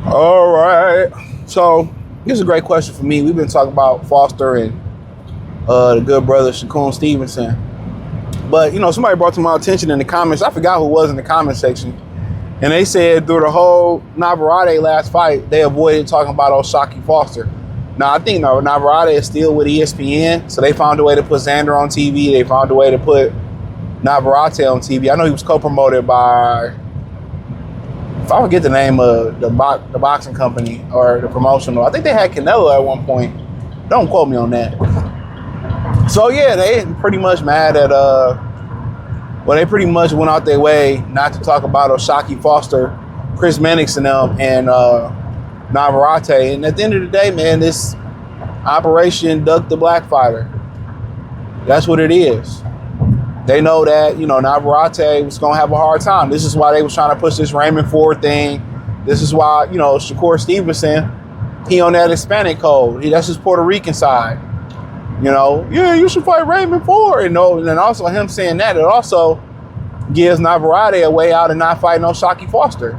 All right. So this is a great question for me. We've been talking about Foster and the good brother Shaquille Stevenson. But, you know, somebody brought to my attention in the comments. I forgot who it was in the comment section. And they said through the whole Navarrete last fight, they avoided talking about O'Shaquie Foster. Now, I think Navarrete is still with ESPN. So they found a way to put Xander on TV. They found a way to put Navarrete on TV. I know he was co-promoted by, if I forget the name of the boxing company or the promotional, I think they had Canelo at one point. Don't quote me on that. So yeah, they pretty much mad at they pretty much went out their way not to talk about O'Shaquie Foster, Chris Mannix and them, and Navarrete. And at the end of the day, man, this Operation Duck the Black Fighter. That's what it is. They know that, you know, Navarrete was gonna have a hard time. This is why they was trying to push this Raymond Ford thing. This is why, you know, Shakur Stevenson, he on that Hispanic code. That's his Puerto Rican side. You know, yeah, you should fight Raymond Ford. And also him saying that, it also gives Navarrete a way out of not fighting O'Shaquie Foster.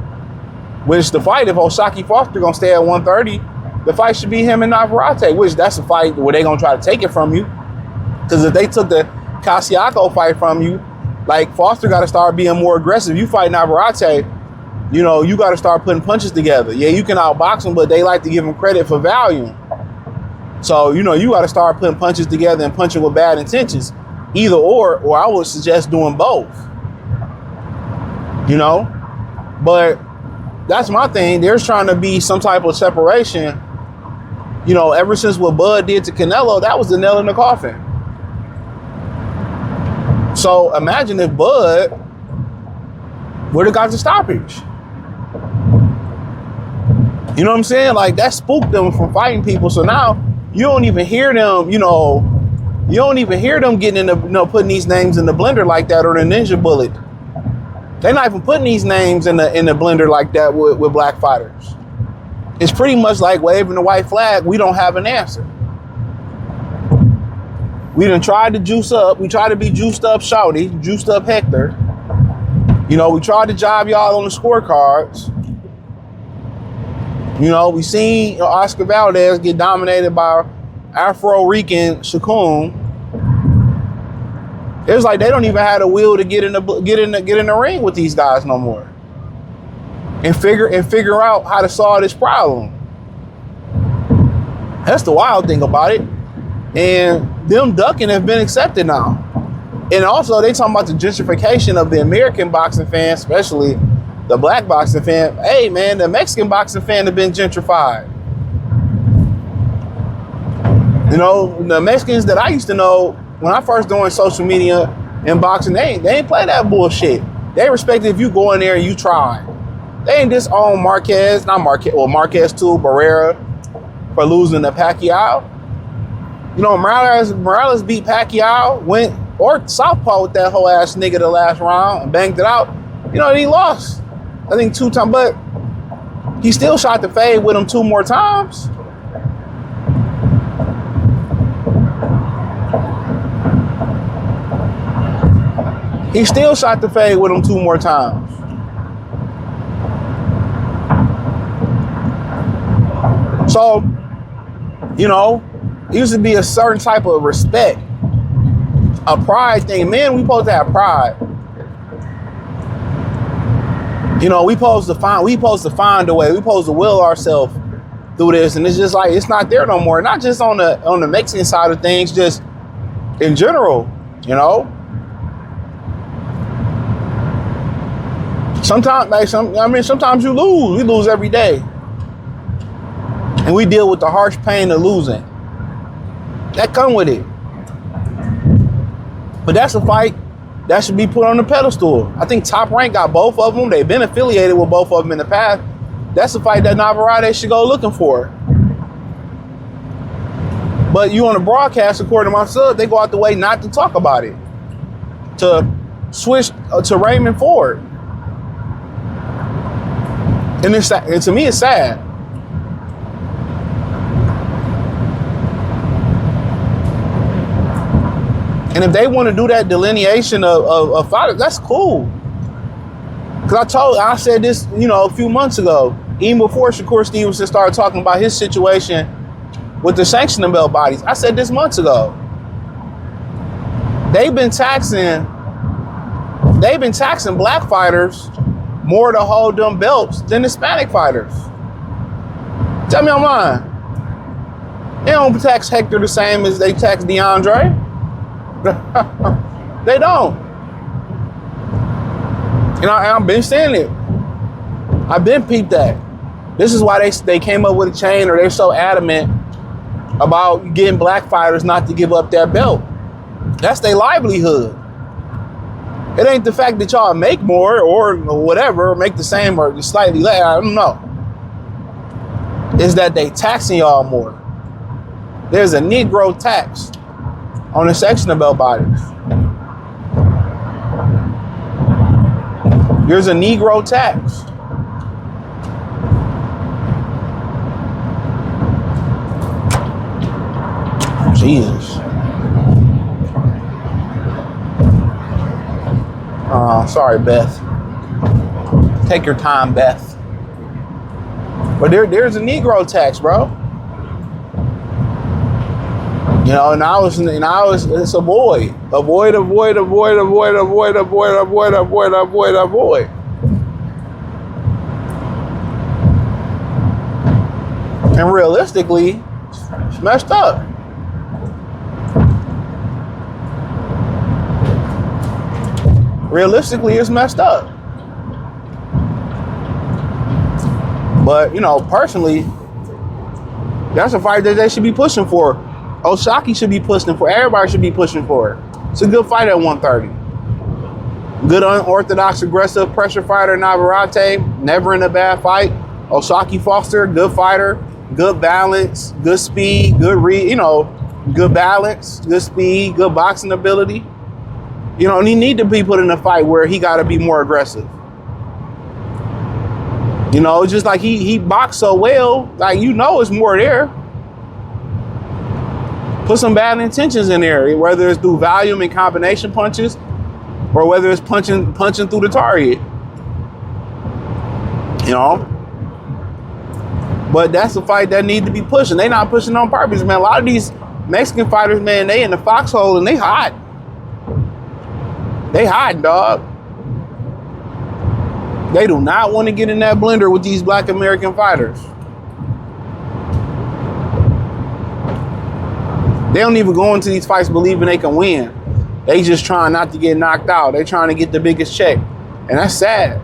Which the fight, if O'Shaquie Foster gonna stay at 130, the fight should be him and Navarrete, which that's a fight where they gonna try to take it from you. Because if they took the Casiaco fight from you, like Foster gotta start being more aggressive. You fight Navarrete, you know, you gotta start putting punches together. Yeah, you can outbox him, but they like to give him credit for volume. So, you know, you got to start putting punches together and punching with bad intentions. Either or I would suggest doing both. You know? But that's my thing. There's trying to be some type of separation. You know, ever since what Bud did to Canelo, that was the nail in the coffin. So imagine if Bud would have got the stoppage. You know what I'm saying? Like, that spooked them from fighting people. So now, you don't even hear them, you know, you don't even hear them getting in the, you know, putting these names in the blender like that, or the Ninja Bullet. They're not even putting these names in the blender like that with black fighters. It's pretty much like waving the white flag. We don't have an answer. We done tried to juice up. We tried to be juiced up Shouty, juiced up Hector. You know, we tried to job y'all on the scorecards. You know, we seen Oscar Valdez get dominated by Afro-Rican Shakun. It was like they don't even have the will to get in the ring with these guys no more, and figure out how to solve this problem. That's the wild thing about it. And them ducking have been accepted now. And also they talking about the gentrification of the American boxing fan, especially the black boxing fan. Hey man, the Mexican boxing fan have been gentrified. You know, the Mexicans that I used to know when I first doing social media and boxing, they ain't play that bullshit. They respect it if you go in there and you try. They ain't disown Marquez too, Barrera for losing to Pacquiao. You know, Morales beat Pacquiao, went or southpaw with that whole ass nigga the last round and banged it out. You know, and he lost. I think 2 times, but he still shot the fade with him 2 more times. He still shot the fade with him 2 more times. So, you know, it used to be a certain type of respect, a pride thing. Man, we supposed to have pride. You know, we supposed to find a way. We supposed to will ourselves through this, and it's just like it's not there no more. Not just on the Mexican side of things, just in general. You know, sometimes sometimes you lose. We lose every day, and we deal with the harsh pain of losing. That come with it. But that's a fight that should be put on the pedestal. I think Top Rank got both of them. They've been affiliated with both of them in the past. That's a fight that Navarrete should go looking for. But you on the broadcast, according to my sub, they go out the way not to talk about it. To switch to Raymond Ford. And to me, it's sad. And if they want to do that delineation of fighters, that's cool. Because I said this, a few months ago, even before Shakur Stevenson started talking about his situation with the sanctioning belt bodies. I said this months ago. They've been taxing black fighters more to hold them belts than Hispanic fighters. Tell me I'm lying. They don't tax Hector the same as they tax DeAndre. They don't. I've been saying it. I've been peeped that. This is why they came up with a chain, or they're so adamant about getting black fighters not to give up their belt. That's their livelihood. It ain't the fact that y'all make more or whatever, or make the same or slightly less. I don't know. It's that they taxing y'all more. There's a Negro tax on the section of belt bodies. There's a Negro tax. Jesus. Sorry, Beth. Take your time, Beth. But there's a Negro tax, bro. And I was, it's avoid. And realistically, it's messed up. Realistically, it's messed up. But, personally, that's a fight that they should be pushing for. Osaki should be pushing for. Everybody should be pushing for it. It's a good fight at 130. Good unorthodox, aggressive pressure fighter, Navarrete. Never in a bad fight. Osaki Foster, good fighter. Good balance, good speed, good good balance, good speed, good boxing ability. And he need to be put in a fight where he got to be more aggressive. Just like he boxed so well, like, it's more there. Put some bad intentions in there, whether it's through volume and combination punches, or whether it's punching through the target. But that's a fight that need to be pushing. They not pushing on purpose, man. A lot of these Mexican fighters, man, they in the foxhole and they hot. They hot, dog. They do not want to get in that blender with these black American fighters. They don't even go into these fights believing they can win. They just trying not to get knocked out. They trying to get the biggest check. And that's sad.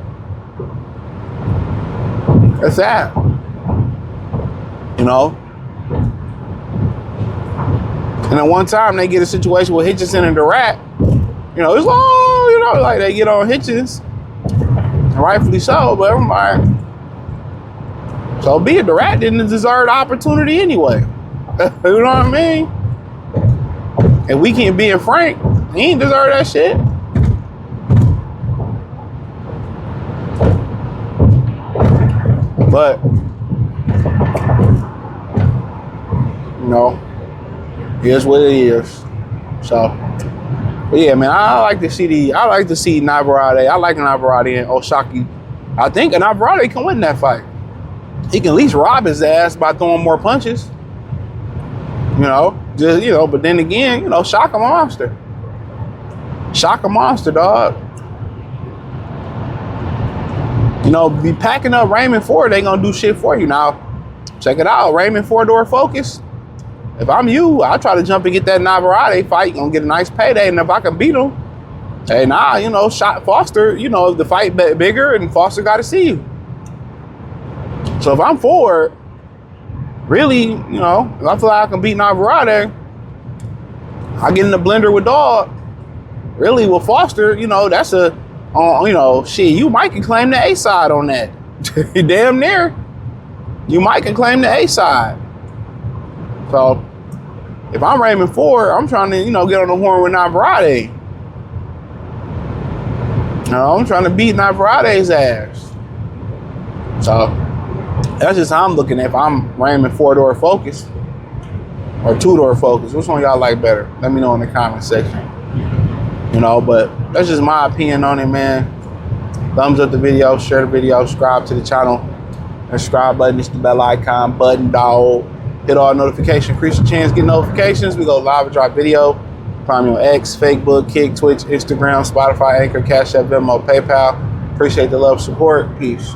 That's sad. And at one time they get a situation with Hitchison and Durant. It's like they get on Hitchens. Rightfully so, but everybody. So be it, Durant didn't deserve the opportunity anyway. You know what I mean? And we can't be frank, he ain't deserve that shit. But here's what it is. So, but yeah, man, I like to see Navarrete. I like Navarrete and Osaki. I think Navarrete can win that fight. He can at least rob his ass by throwing more punches. But then again, shock a monster. Shock a monster, dog. Be packing up Raymond Ford, they gonna do shit for you. Now, check it out, Raymond Four-door focus. If I'm you, I'll try to jump and get that Navarrete fight. Gonna get a nice payday, and if I can beat him, hey, shot Foster, the fight bigger, and Foster got to see you. So if I'm Ford, really, if I feel like I can beat Navarrete, I get in the blender with Dog. Really, with Foster, that's shit, you might can claim the A side on that. Damn near. You might can claim the A side. So, if I'm Raymond Ford, I'm trying to, get on the horn with Navarrete. I'm trying to beat Navarrete's ass. So, that's just how I'm looking at if I'm Raymond Four-door focus or two-door focus. Which one y'all like better? Let me know in the comment section. You know, but that's just my opinion on it, man. Thumbs up the video, share the video, subscribe to the channel. And subscribe button, it's the bell icon button, dog. Hit all notifications, increase your chance, get notifications. We go live and drop video. Find me on X, Facebook, Kick, Twitch, Instagram, Spotify, Anchor, Cash App, Venmo, PayPal. Appreciate the love, support. Peace.